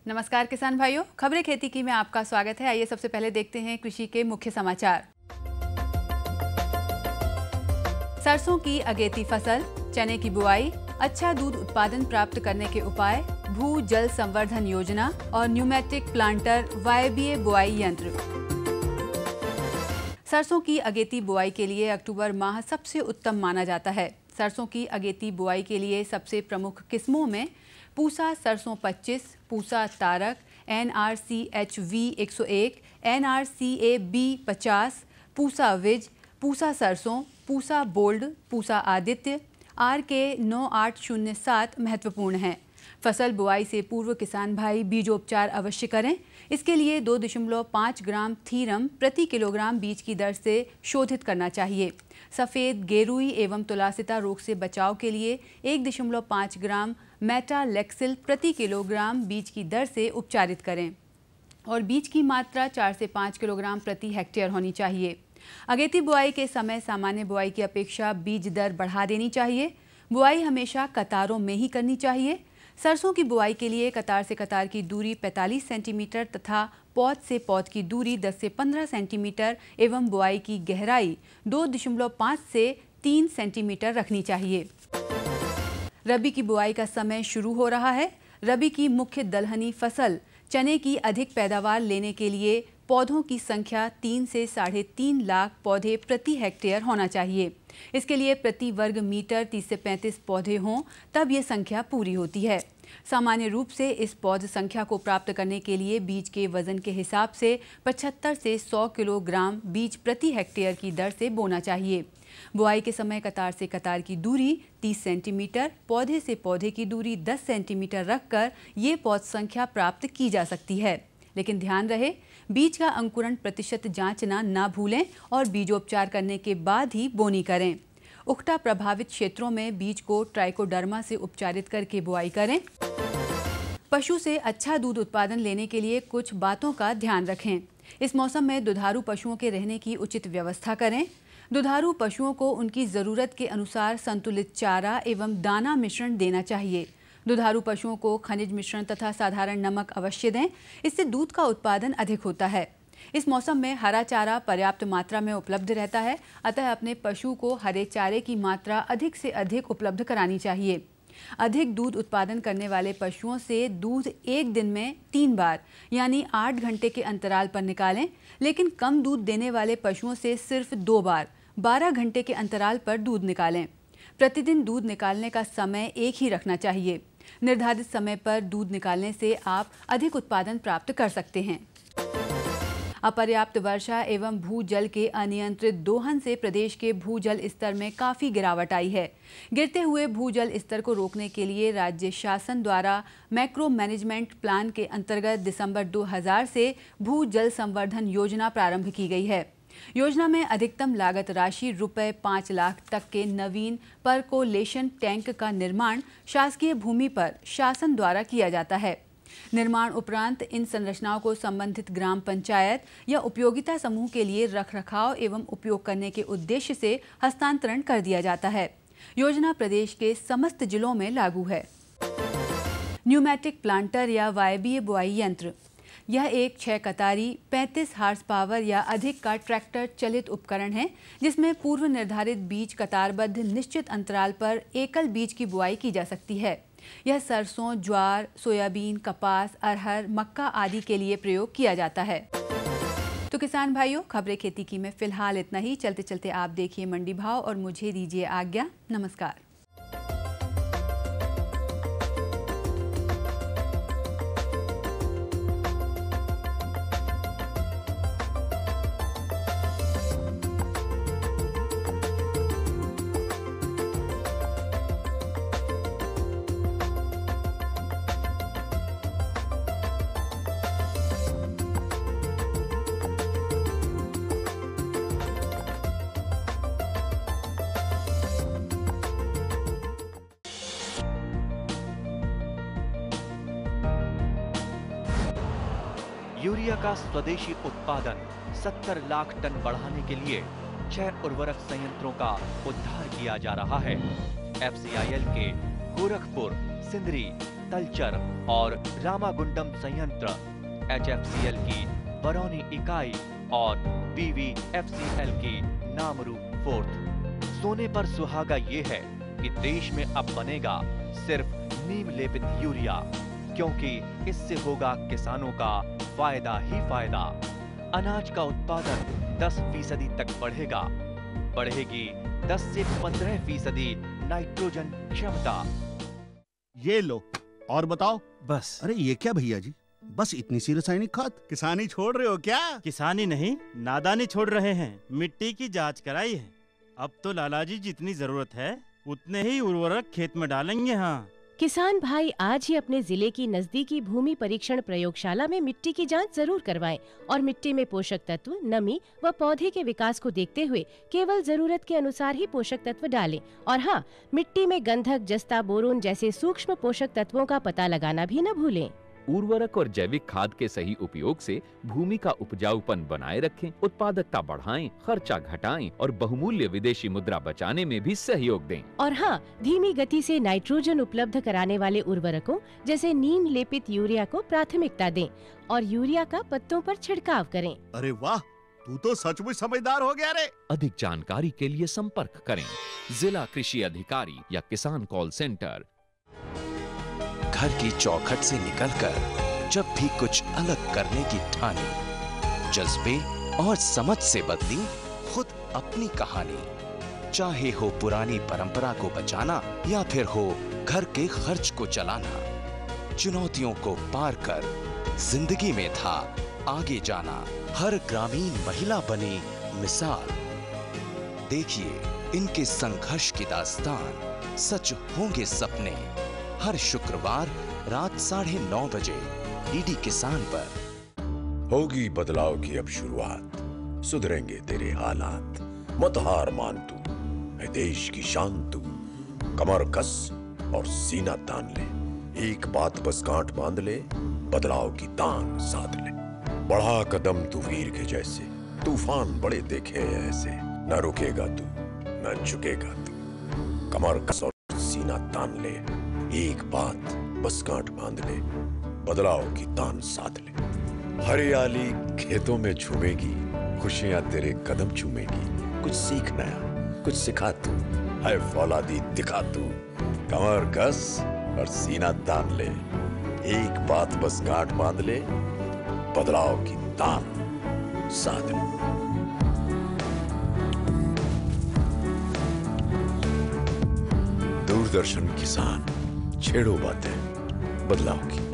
नमस्कार किसान भाइयों, खबरें खेती की में आपका स्वागत है। आइए सबसे पहले देखते हैं कृषि के मुख्य समाचार। सरसों की अगेती फसल, चने की बुआई, अच्छा दूध उत्पादन प्राप्त करने के उपाय, भू जल संवर्धन योजना और न्यूमेटिक प्लांटर वायवीय बुआई यंत्र। सरसों की अगेती बुआई के लिए अक्टूबर माह सबसे उत्तम माना जाता है। सरसों की अगेती बुआई के लिए सबसे प्रमुख किस्मों में पूसा सरसों 25, पूसा तारक, NRCHV 101, NRCA-B 50, पूसा विज, पूसा सरसों, पूसा बोल्ड, पूसा आदित्य, RK 9807 महत्वपूर्ण हैं। फसल बुआई से पूर्व किसान भाई बीजोपचार अवश्य करें। इसके लिए 2.5 ग्राम थीरम प्रति किलोग्राम बीज की दर से शोधित करना चाहिए। सफ़ेद गेरुई एवं तुलासिता रोग से बचाव के लिए 1.5 ग्राम मेटालेक्सिल प्रति किलोग्राम बीज की दर से उपचारित करें और बीज की मात्रा 4 से 5 किलोग्राम प्रति हेक्टेयर होनी चाहिए। अगेती बुआई के समय सामान्य बुआई की अपेक्षा बीज दर बढ़ा देनी चाहिए। बुआई हमेशा कतारों में ही करनी चाहिए। सरसों की बुआई के लिए कतार से कतार की दूरी 45 सेंटीमीटर तथा पौध से पौध की दूरी 10 से 15 सेंटीमीटर एवं बुआई की गहराई 2.5 से 3 सेंटीमीटर रखनी चाहिए। रबी की बुआई का समय शुरू हो रहा है। रबी की मुख्य दलहनी फसल चने की अधिक पैदावार लेने के लिए पौधों की संख्या 3 से 3.5 लाख पौधे प्रति हेक्टेयर होना चाहिए। इसके लिए प्रति वर्ग मीटर 30 से 35 पौधे हों तब ये संख्या पूरी होती है। सामान्य रूप से इस पौध संख्या को प्राप्त करने के लिए बीज के वजन के हिसाब से 75 से 100 किलोग्राम बीज प्रति हेक्टेयर की दर से बोना चाहिए। बुआई के समय कतार से कतार की दूरी 30 सेंटीमीटर, पौधे से पौधे की दूरी 10 सेंटीमीटर रखकर ये पौध संख्या प्राप्त की जा सकती है। लेकिन ध्यान रहे, बीज का अंकुरण प्रतिशत जांचना ना भूलें और बीजोपचार करने के बाद ही बोनी करें। उकटा प्रभावित क्षेत्रों में बीज को ट्राइकोडर्मा से उपचारित करके बुआई करें। पशु से अच्छा दूध उत्पादन लेने के लिए कुछ बातों का ध्यान रखें। इस मौसम में दुधारू पशुओं के रहने की उचित व्यवस्था करें। दुधारू पशुओं को उनकी ज़रूरत के अनुसार संतुलित चारा एवं दाना मिश्रण देना चाहिए। दुधारू पशुओं को खनिज मिश्रण तथा साधारण नमक अवश्य दें। इससे दूध का उत्पादन अधिक होता है। इस मौसम में हरा चारा पर्याप्त मात्रा में उपलब्ध रहता है, अतः अपने पशु को हरे चारे की मात्रा अधिक से अधिक उपलब्ध करानी चाहिए। अधिक दूध उत्पादन करने वाले पशुओं से दूध एक दिन में 3 बार यानी 8 घंटे के अंतराल पर निकालें, लेकिन कम दूध देने वाले पशुओं से सिर्फ 2 बार 12 घंटे के अंतराल पर दूध निकालें। प्रतिदिन दूध निकालने का समय एक ही रखना चाहिए। निर्धारित समय पर दूध निकालने से आप अधिक उत्पादन प्राप्त कर सकते हैं। अपर्याप्त वर्षा एवं भूजल के अनियंत्रित दोहन से प्रदेश के भूजल स्तर में काफ़ी गिरावट आई है। गिरते हुए भूजल स्तर को रोकने के लिए राज्य शासन द्वारा मैक्रो मैनेजमेंट प्लान के अंतर्गत दिसंबर 2000 से भूजल संवर्धन योजना प्रारंभ की गई है। योजना में अधिकतम लागत राशि रुपए 5 लाख तक के नवीन परकोलेशन टैंक का निर्माण शासकीय भूमि पर शासन द्वारा किया जाता है। निर्माण उपरांत इन संरचनाओं को संबंधित ग्राम पंचायत या उपयोगिता समूह के लिए रखरखाव एवं उपयोग करने के उद्देश्य से हस्तांतरण कर दिया जाता है। योजना प्रदेश के समस्त जिलों में लागू है। न्यूमेटिक प्लांटर या वायवीय बुआई यंत्र, यह एक 6 कतारी 35 हार्स पावर या अधिक का ट्रैक्टर चलित उपकरण है, जिसमें पूर्व निर्धारित बीज कतारबद्ध निश्चित अंतराल पर एकल बीज की बुआई की जा सकती है। यह सरसों, ज्वार, सोयाबीन, कपास, अरहर, मक्का आदि के लिए प्रयोग किया जाता है। तो किसान भाइयों, खबरें खेती की में फिलहाल इतना ही। चलते चलते आप देखिए मंडी भाव और मुझे दीजिए आज्ञा। नमस्कार। यूरिया का स्वदेशी उत्पादन 70 लाख टन बढ़ाने के लिए 6 उर्वरक संयंत्रों का उद्धार किया जा रहा है। FCIL के गोरखपुर, सिंदरी, तलचर और रामागुंडम संयंत्र, HFCL की बरौनी इकाई और PVFCL की नामरू फोर्थ। सोने पर सुहागा ये है कि देश में अब बनेगा सिर्फ नीम लेपित यूरिया, क्योंकि इससे होगा किसानों का फायदा ही फायदा। अनाज का उत्पादन 10% तक बढ़ेगा, बढ़ेगी 10 से 15% नाइट्रोजन क्षमता। ये लो और बताओ। बस। अरे ये क्या भैया जी, बस इतनी सी रासायनिक खाद? किसानी छोड़ रहे हो क्या? किसानी नहीं, नादानी छोड़ रहे हैं। मिट्टी की जांच कराई है। अब तो लालाजी जितनी जरूरत है उतने ही उर्वरक खेत में डालेंगे। हाँ, किसान भाई आज ही अपने जिले की नजदीकी भूमि परीक्षण प्रयोगशाला में मिट्टी की जांच जरूर करवाएं और मिट्टी में पोषक तत्व, नमी व पौधे के विकास को देखते हुए केवल जरूरत के अनुसार ही पोषक तत्व डालें। और हाँ, मिट्टी में गंधक, जस्ता, बोरोन जैसे सूक्ष्म पोषक तत्वों का पता लगाना भी न भूलें। उर्वरक और जैविक खाद के सही उपयोग से भूमि का उपजाऊपन बनाए रखें, उत्पादकता बढ़ाएं, खर्चा घटाएं और बहुमूल्य विदेशी मुद्रा बचाने में भी सहयोग दें। और हाँ, धीमी गति से नाइट्रोजन उपलब्ध कराने वाले उर्वरकों जैसे नीम लेपित यूरिया को प्राथमिकता दें और यूरिया का पत्तों पर छिड़काव करें। अरे वाह, तू तो सचमुच समझदार हो गया रे। अधिक जानकारी के लिए संपर्क करें जिला कृषि अधिकारी या किसान कॉल सेंटर। घर की चौखट से निकलकर जब भी कुछ अलग करने की ठानी, जज्बे और समझ से बदली खुद अपनी कहानी। चाहे हो पुरानी परंपरा को बचाना या फिर हो घर के खर्च को चलाना, चुनौतियों को पार कर जिंदगी में था आगे जाना। हर ग्रामीण महिला बनी मिसाल। देखिए इनके संघर्ष की दास्तान, सच होंगे सपने। हर शुक्रवार रात 9:30 बजे DD किसान पर। होगी बदलाव की अब शुरुआत, सुधरेंगे तेरे हालात। मत हार मान तू, है देश की शान तू। कमर कस और सीना तान ले, एक बात बस गांठ बांध ले, बदलाव की तान साध ले। बढ़ा कदम तू वीर के जैसे, तूफान बड़े देखे ऐसे। न रुकेगा तू, न झुकेगा तू। कमर कस और सीना तान ले, एक बात बस गांठ बांध ले, बदलाव की तान साध ले। हरियाली खेतों में झूमेगी, खुशियां तेरे कदम चूमेगी। कुछ सीख नया, कुछ सिखा तू, है फौलादी दिखा तू। कमर कस और सीना तान ले, एक बात बस गांठ बांध ले, बदलाव की तान साध ले। दूरदर्शन किसान, छेड़ो बातें बदलाव की।